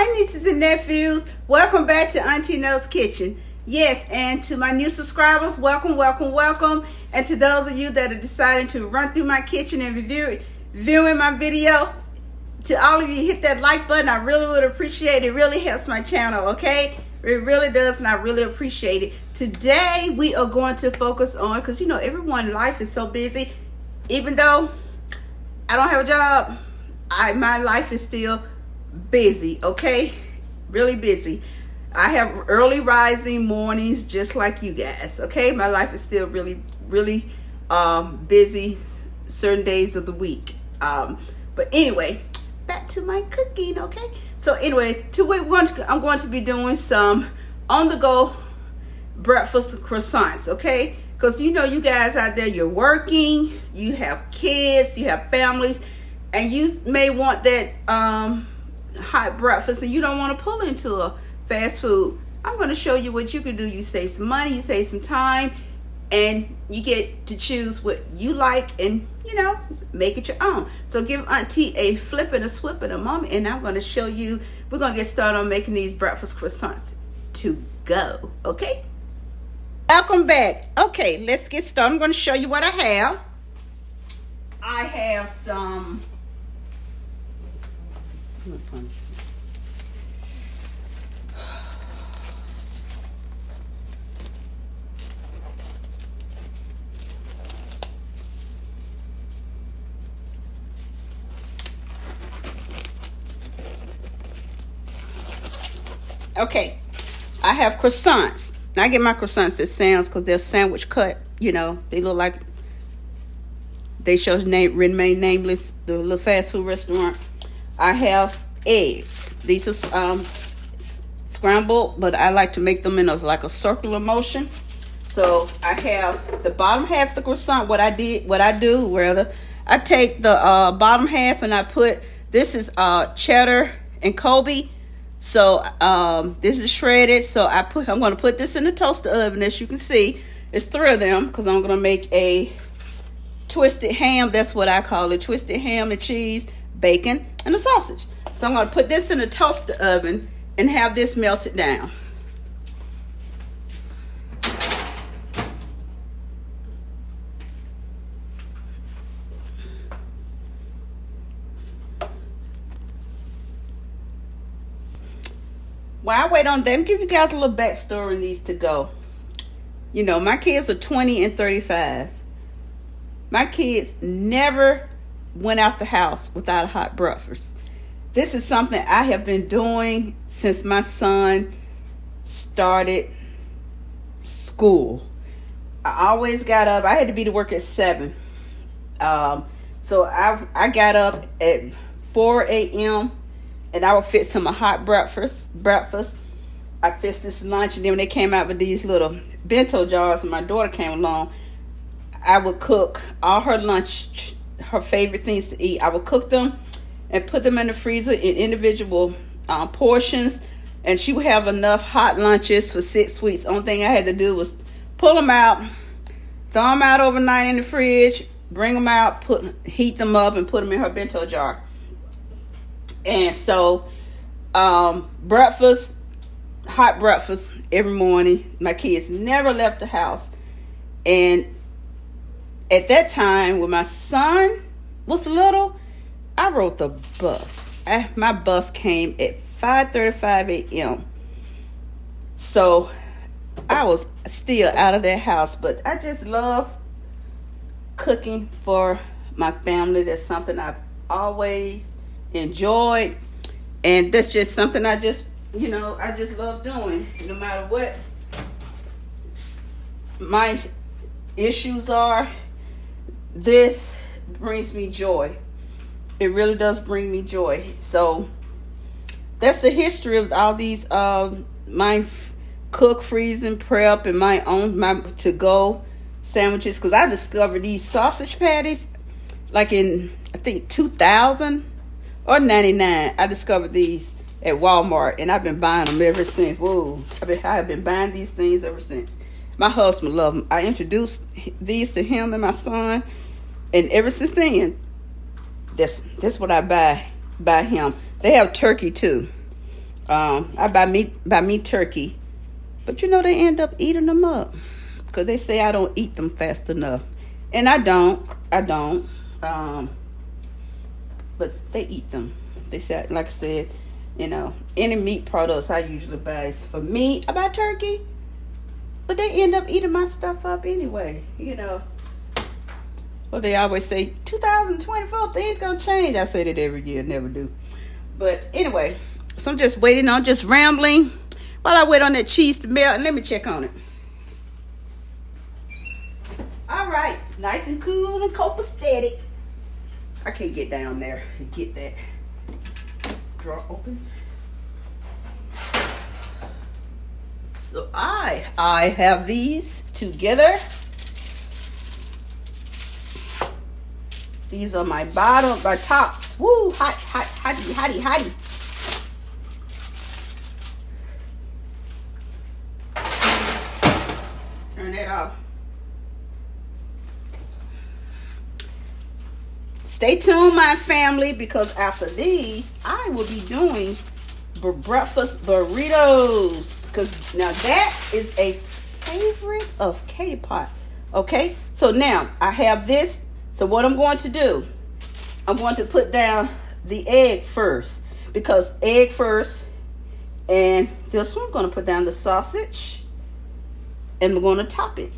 Hi nieces and nephews, welcome back to Auntie Nell's Kitchen. Yes, and to my new subscribers, welcome. And to those of you that are deciding to run through my kitchen and viewing my video, to all of you, hit that like button. I really would appreciate it. It really helps my channel, okay? It really does, and I really appreciate it. Today, we are going to focus on, because you know, everyone's life is so busy. Even though I don't have a job, my life is still busy, okay? Really busy. I have early rising mornings just like you guys, okay? My life is still really busy certain days of the week. But anyway, back to my cooking, okay? So anyway, I'm going to be doing some on-the-go breakfast croissants, okay? Because you know, you guys out there, you're working, you have kids, you have families, and you may want that hot breakfast and you don't want to pull into a fast food. I'm going to show you what you can do. You save some money, you save some time, and you get to choose what you like and, you know, make it your own. So give Auntie a flip and a swip in a moment, and I'm going to show you, we're going to get started on making these breakfast croissants to go, okay? Welcome back. Okay, let's get started. I'm going to show you what I have. I have some okay, I have croissants. Now I get my croissants at Sam's because they're sandwich cut. You know, they look like they remain nameless, the little fast food restaurant. I have eggs. These are scrambled, but I like to make them in like a circular motion. So I have the bottom half of the croissant. What I do, I take the bottom half and I put, this is cheddar and Kobe. So this is shredded. So I'm going to put this in the toaster oven. As you can see, it's 3 of them because I'm going to make a twisted ham. That's what I call it, twisted ham and cheese, bacon, and a sausage. So I'm going to put this in the toaster oven and have this melted down. While I wait on them, give you guys a little backstory on these to go. You know, my kids are 20 and 35. My kids never went out the house without a hot breakfast. This is something I have been doing since my son started school. I always got up. I had to be to work at 7. So I got up at 4 a.m. and I would fix him a hot breakfast. I fixed this lunch, and then when they came out with these little bento jars when my daughter came along, I would cook all her lunch, her favorite things to eat. I would cook them and put them in the freezer in individual portions, and she would have enough hot lunches for 6 weeks. Only thing I had to do was pull them out, throw them out overnight in the fridge, bring them out, heat them up, and put them in her bento jar. And so hot breakfast every morning. My kids never left the house. And at that time, when my son was little, I rode the bus. My bus came at 5:35 a.m. So I was still out of that house. But I just love cooking for my family. That's something I've always enjoyed. And that's just something I just love doing. No matter what my issues are, this brings me joy. It really does bring me joy. So that's the history of all these my cook, freeze, and prep, and my to-go sandwiches. Because I discovered these sausage patties like in, I think, 2000 or 99. I discovered these at Walmart, and I've been buying them ever since. Whoa, I have been buying these things ever since. My husband loved them. I introduced these to him and my son, and ever since then, that's what I buy him. They have turkey too. I buy meat turkey, but you know they end up eating them up because they say I don't eat them fast enough, and I don't. But they eat them. They said, like I said, you know, any meat products I usually buy is for me. I buy turkey, but they end up eating my stuff up anyway. You know. Well, they always say 2024 things gonna change. I say that every year, never do. But anyway, so I'm just waiting on, just rambling while I wait on that cheese to melt. And let me check on it. All right, nice and cool and copacetic. I can't get down there and get that drawer open. So I have these together. These are my tops. Woo, hotty. Turn that off. Stay tuned, my family, because after these, I will be doing breakfast burritos. Because now that is a favorite of Katie Pot. Okay, so now I have this. So what I'm going to do, I'm going to put down the egg first. Because egg first. And this one, I'm going to put down the sausage. And we're going to top it.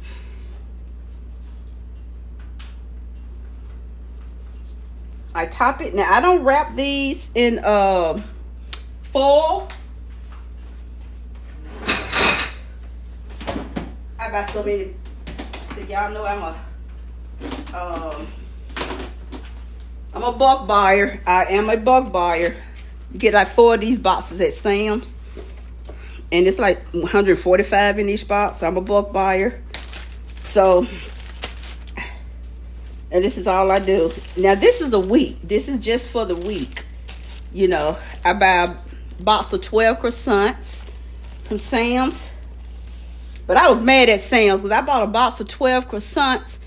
I top it. Now, I don't wrap these in foil. I buy so many. So y'all know I'm a bulk buyer. I am a bulk buyer. You get like 4 of these boxes at Sam's. And it's like 145 in each box. So I'm a bulk buyer. So, and this is all I do. Now, this is a week. This is just for the week. You know, I buy a box of 12 croissants from Sam's. But I was mad at Sam's because I bought a box of 12 croissants.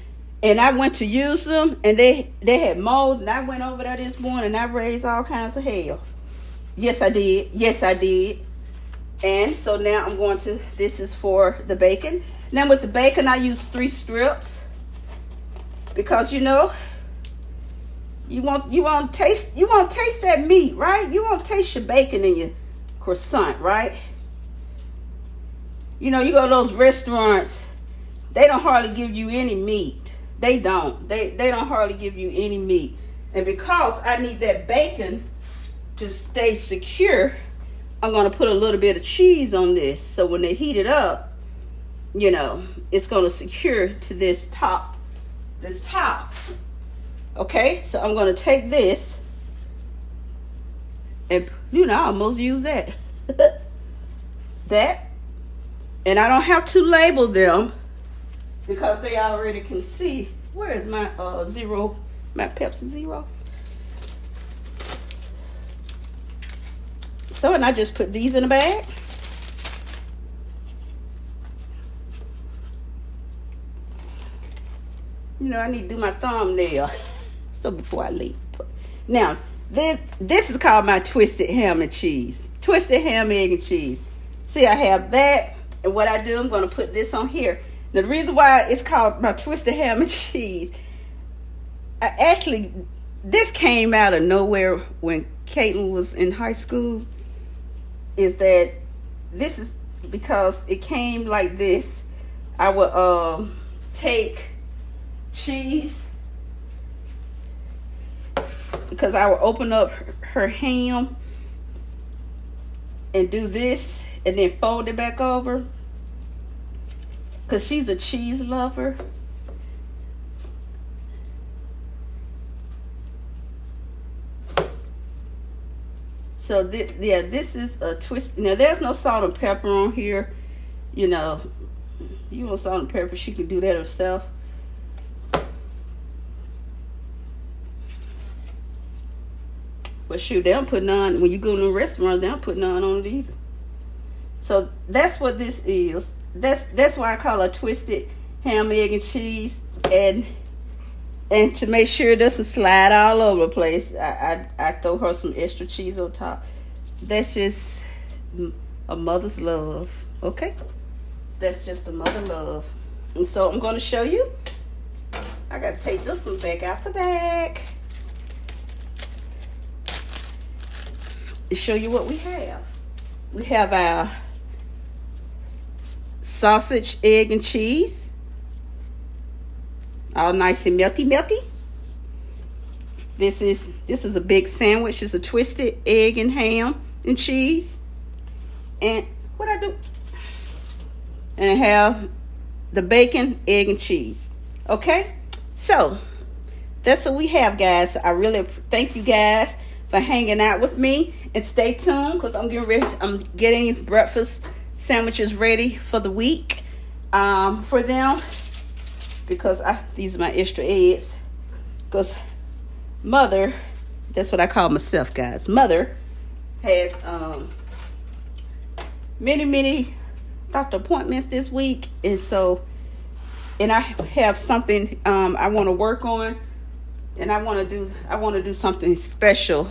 And I went to use them. And they had mold. And I went over there this morning. And I raised all kinds of hell. Yes, I did. Yes, I did. And so now I'm going to, this is for the bacon. Now with the bacon, I use 3 strips. Because you know, you want to taste that meat, right? You want to taste your bacon in your croissant, right? You know, you go to those restaurants, they don't hardly give you any meat. They don't. They don't hardly give you any meat. And because I need that bacon to stay secure, I'm going to put a little bit of cheese on this. So when they heat it up, you know, it's going to secure to this top. Okay, so I'm going to take this and, you know, I almost use that. That. And I don't have to label them because they already can see. Where is my zero, my Pepsi Zero? So, and I just put these in a bag. You know, I need to do my thumbnail. So before I leave. Now, this is called my twisted ham and cheese. Twisted ham, egg, and cheese. See, I have that. And what I do, I'm going to put this on here. Now, the reason why it's called my twisted ham and cheese, this came out of nowhere when Caitlin was in high school, is that this is because it came like this. I would take cheese, because I would open up her ham and do this and then fold it back over, because she's a cheese lover. So this is a twist. Now there's no salt and pepper on here. You know, you want salt and pepper, she can do that herself. But shoot, they don't put none, when you go to a restaurant, they don't put none on it either. So that's what this is. That's why I call it twisted ham, egg, and cheese. And to make sure it doesn't slide all over the place, I throw her some extra cheese on top. That's just a mother's love. Okay, that's just a mother love. And so I'm going to show you. I got to take this one back out the bag and show you what we have. We have our sausage, egg, and cheese, all nice and melty. This is a big sandwich. It's a twisted egg and ham and cheese. And what I do? And I have the bacon, egg, and cheese. Okay? So, that's what we have, guys. I really thank you guys for hanging out with me. And stay tuned, because I'm getting breakfast sandwiches ready for the week for them. Because these are my extra eggs. Because Mother, that's what I call myself, guys. Mother has many doctor appointments this week, and I have something I want to work on, and I want to do something special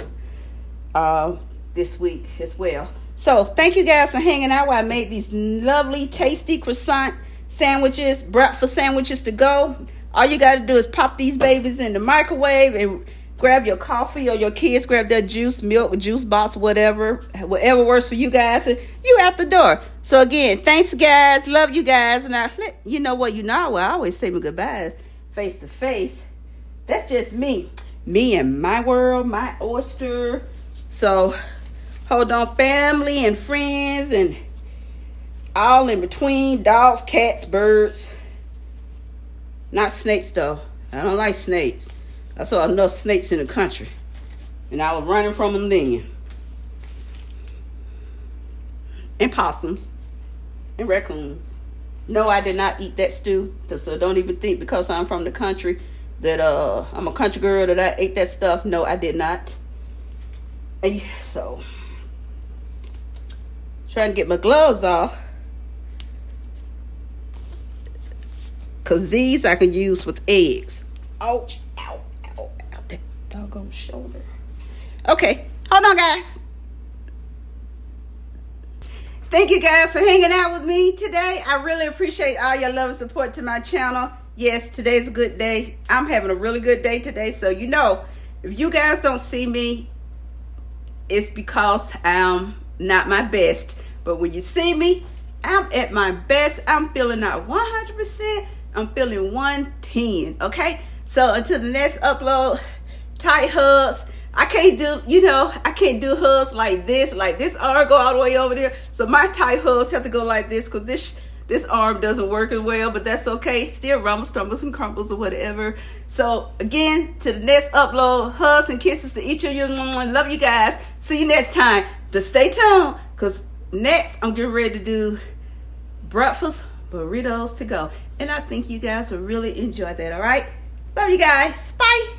this week as well. So thank you guys for hanging out while I made these lovely, tasty croissant sandwiches, breakfast sandwiches to go. All you got to do is pop these babies in the microwave and grab your coffee, or your kids grab their juice, milk, juice box, whatever works for you guys, and you out the door. So again, thanks guys, love you guys, and I always say my goodbyes face to face. That's just me and my world, my oyster. So hold on, family and friends and all in between, dogs, cats, birds. Not snakes though. I don't like snakes. I saw enough snakes in the country, and I was running from them then. And possums and raccoons. No, I did not eat that stew. So don't even think because I'm from the country that I'm a country girl that I ate that stuff. No, I did not. And so trying to get my gloves off, because these I can use with eggs. Ouch, ow, that doggone shoulder. Okay, hold on guys. Thank you guys for hanging out with me today. I really appreciate all your love and support to my channel. Yes, today's a good day. I'm having a really good day today. So if you guys don't see me, it's because I'm not my best. But when you see me, I'm at my best. I'm feeling not 100%. I'm feeling 110. Okay? So until the next upload, tight hugs. I can't do hugs like this. Like this arm go all the way over there. So my tight hugs have to go like this, because this arm doesn't work as well, but that's okay. Still rumbles, stumbles, and crumbles or whatever. So again, to the next upload, hugs and kisses to each of you. Love you guys. See you next time. Just stay tuned, because next I'm getting ready to do breakfast burritos to go. And I think you guys will really enjoy that, all right? Love you guys. Bye.